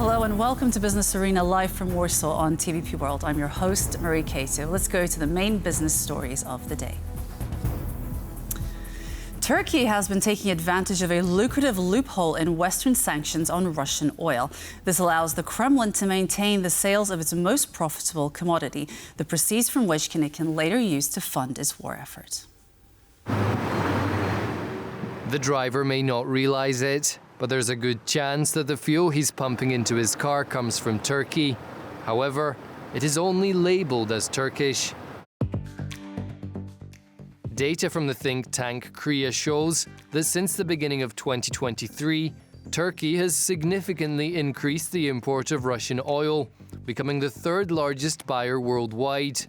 Hello and welcome to Business Arena live from Warsaw on TVP World. I'm your host, Marie Cato. Let's go to the main business stories of the day. Turkey has been taking advantage of a lucrative loophole in Western sanctions on Russian oil. This allows the Kremlin to maintain the sales of its most profitable commodity, the proceeds from which it can later use to fund its war effort. The driver may not realize it, but there's a good chance that the fuel he's pumping into his car comes from Turkey. However, it is only labelled as Turkish. Data from the think tank KRIA shows that since the beginning of 2023, Turkey has significantly increased the import of Russian oil, becoming the third largest buyer worldwide.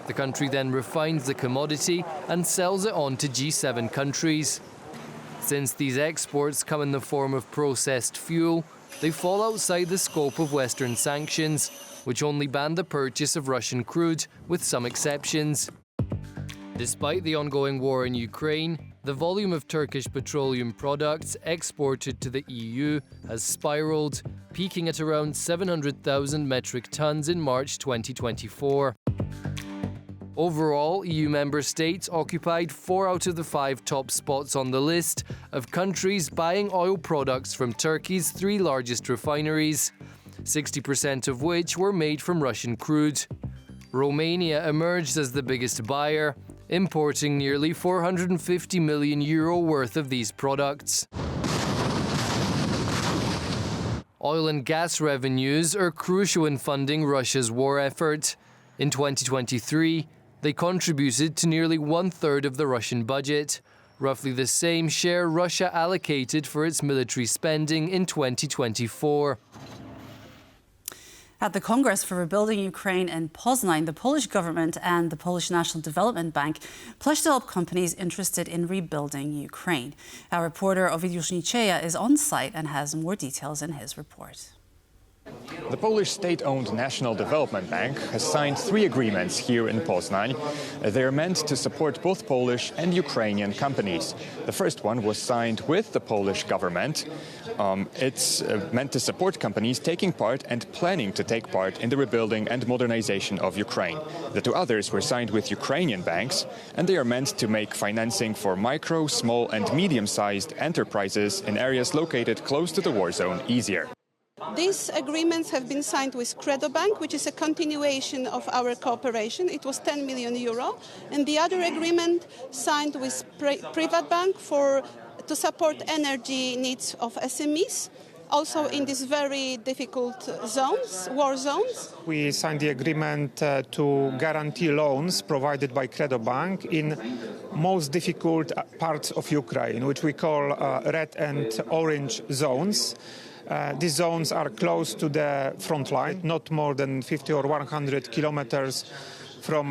The country then refines the commodity and sells it on to G7 countries. Since these exports come in the form of processed fuel, they fall outside the scope of Western sanctions, which only ban the purchase of Russian crude, with some exceptions. Despite the ongoing war in Ukraine, the volume of Turkish petroleum products exported to the EU has spiraled, peaking at around 700,000 metric tons in March 2024. Overall, EU member states occupied 4 out of the 5 top spots on the list of countries buying oil products from Turkey's 3 largest refineries, 60% of which were made from Russian crude. Romania emerged as the biggest buyer, importing nearly €450 million worth of these products. Oil and gas revenues are crucial in funding Russia's war effort. In 2023, they contributed to nearly 1/3 of the Russian budget, roughly the same share Russia allocated for its military spending in 2024. At the Congress for Rebuilding Ukraine in Poznań, the Polish government and the Polish National Development Bank pledged to help companies interested in rebuilding Ukraine. Our reporter Ovidiusz Nicieja is on site and has more details in his report. The Polish state-owned National Development Bank has signed 3 agreements here in Poznań. They are meant to support both Polish and Ukrainian companies. The first one was signed with the Polish government. It's meant to support companies taking part and planning to take part in the rebuilding and modernization of Ukraine. The 2 others were signed with Ukrainian banks, and they are meant to make financing for micro, small and medium-sized enterprises in areas located close to the war zone easier. These agreements have been signed with Credo Bank, which is a continuation of our cooperation. It was €10 million. And the other agreement signed with Private Bank to support energy needs of SMEs, also in these very difficult zones, war zones. We signed the agreement to guarantee loans provided by Credo Bank in most difficult parts of Ukraine, which we call red and orange zones. These zones are close to the front line, not more than 50 or 100 kilometers from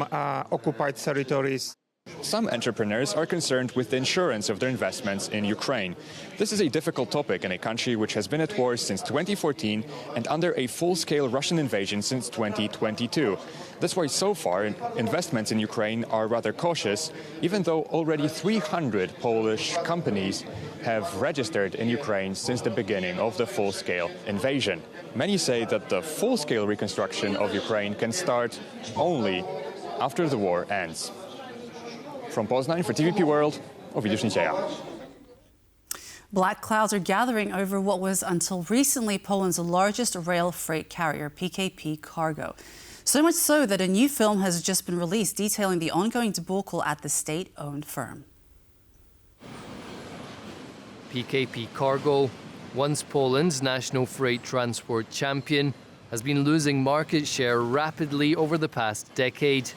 occupied territories. Some entrepreneurs are concerned with the insurance of their investments in Ukraine. This is a difficult topic in a country which has been at war since 2014 and under a full-scale Russian invasion since 2022. That's why so far investments in Ukraine are rather cautious, even though already 300 Polish companies have registered in Ukraine since the beginning of the full-scale invasion. Many say that the full-scale reconstruction of Ukraine can start only after the war ends. From Poznań for TVP World, Ovidiusz Nicieja. Black clouds are gathering over what was until recently Poland's largest rail freight carrier, PKP Cargo. So much so that a new film has just been released detailing the ongoing debacle at the state-owned firm. PKP Cargo, once Poland's national freight transport champion, has been losing market share rapidly over the past decade.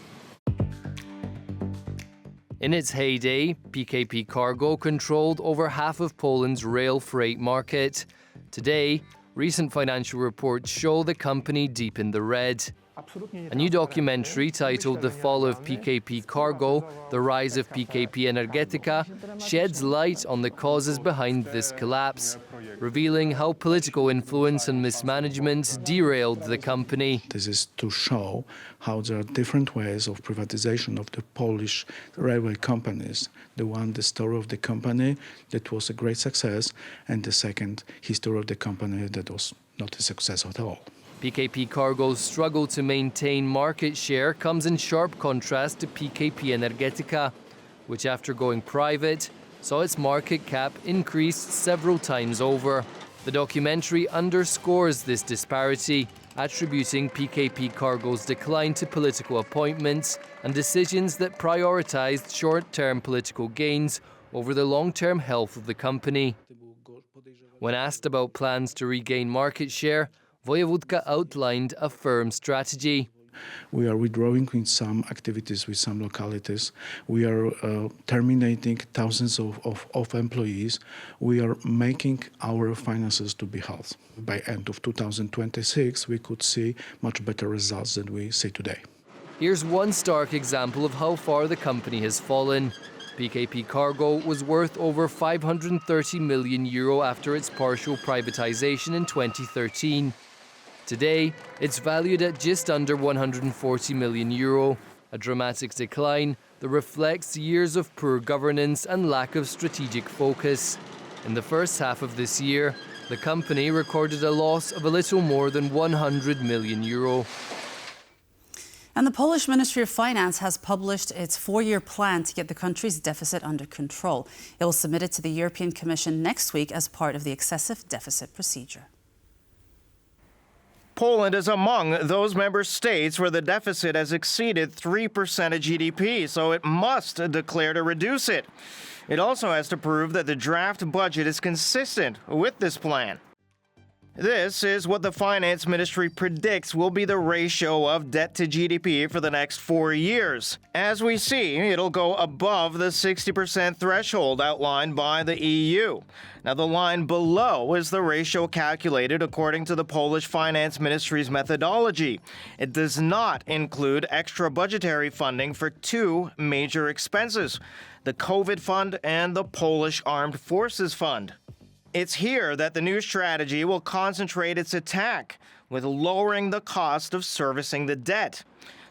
In its heyday, PKP Cargo controlled over half of Poland's rail freight market. Today, recent financial reports show the company deep in the red. A new documentary titled The Fall of PKP Cargo, The Rise of PKP Energetica sheds light on the causes behind this collapse, revealing how political influence and mismanagement derailed the company. This is to show how there are different ways of privatization of the Polish railway companies. The story of the company that was a great success, and the second, history of the company that was not a success at all. PKP Cargo's struggle to maintain market share comes in sharp contrast to PKP Energetica, which after going private, saw its market cap increase several times over. The documentary underscores this disparity, attributing PKP Cargo's decline to political appointments and decisions that prioritized short-term political gains over the long-term health of the company. When asked about plans to regain market share, Wojewódka outlined a firm strategy. We are withdrawing in some activities with some localities. We are terminating thousands of employees. We are making our finances to be healthy. By end of 2026, we could see much better results than we see today. Here's one stark example of how far the company has fallen. PKP Cargo was worth over €530 million after its partial privatization in 2013. Today, it's valued at just under €140 million, a dramatic decline that reflects years of poor governance and lack of strategic focus. In the first half of this year, the company recorded a loss of a little more than €100 million. And the Polish Ministry of Finance has published its 4-year plan to get the country's deficit under control. It will submit it to the European Commission next week as part of the excessive deficit procedure. Poland is among those member states where the deficit has exceeded 3% of GDP, so it must declare to reduce it. It also has to prove that the draft budget is consistent with this plan. This is what the Finance Ministry predicts will be the ratio of debt to GDP for the next 4 years. As we see, it'll go above the 60% threshold outlined by the EU. Now, the line below is the ratio calculated according to the Polish Finance Ministry's methodology. It does not include extra budgetary funding for 2 major expenses, the COVID Fund and the Polish Armed Forces Fund. It's here that the new strategy will concentrate its attack, with lowering the cost of servicing the debt.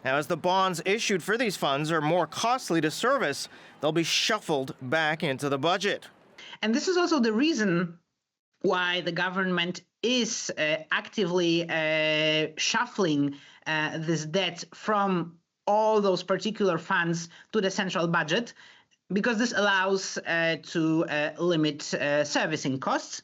Now, as the bonds issued for these funds are more costly to service, they'll be shuffled back into the budget. And this is also the reason why the government is actively shuffling this debt from all those particular funds to the central budget, because this allows to limit servicing costs.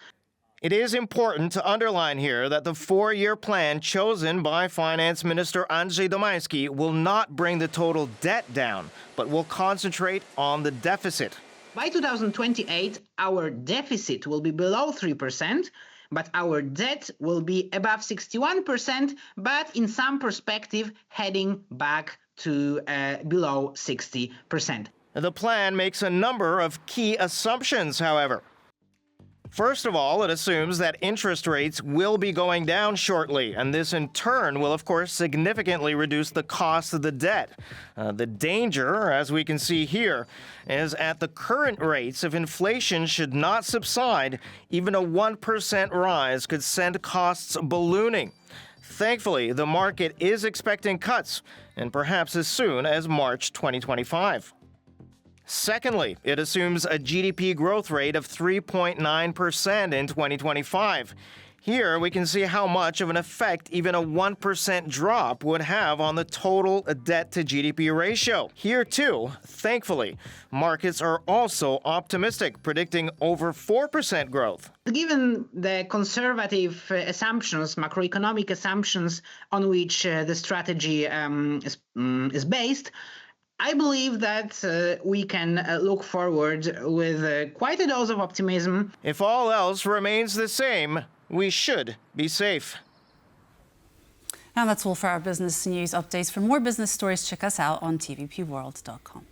It is important to underline here that the 4-year plan chosen by Finance Minister Andrzej Domański will not bring the total debt down, but will concentrate on the deficit. By 2028, our deficit will be below 3%, but our debt will be above 61%, but in some perspective heading back to below 60%. The plan makes a number of key assumptions, however. First of all, it assumes that interest rates will be going down shortly, and this in turn will, of course, significantly reduce the cost of the debt. The danger, as we can see here, is at the current rates, if inflation should not subside, even a 1% rise could send costs ballooning. Thankfully, the market is expecting cuts, and perhaps as soon as March 2025. Secondly, it assumes a GDP growth rate of 3.9% in 2025. Here we can see how much of an effect even a 1% drop would have on the total debt to GDP ratio. Here too, thankfully, markets are also optimistic, predicting over 4% growth. Given the conservative assumptions, macroeconomic assumptions on which the strategy is based, I believe that we can look forward with quite a dose of optimism. If all else remains the same, we should be safe. And that's all for our business news updates. For more business stories, check us out on tvpworld.com.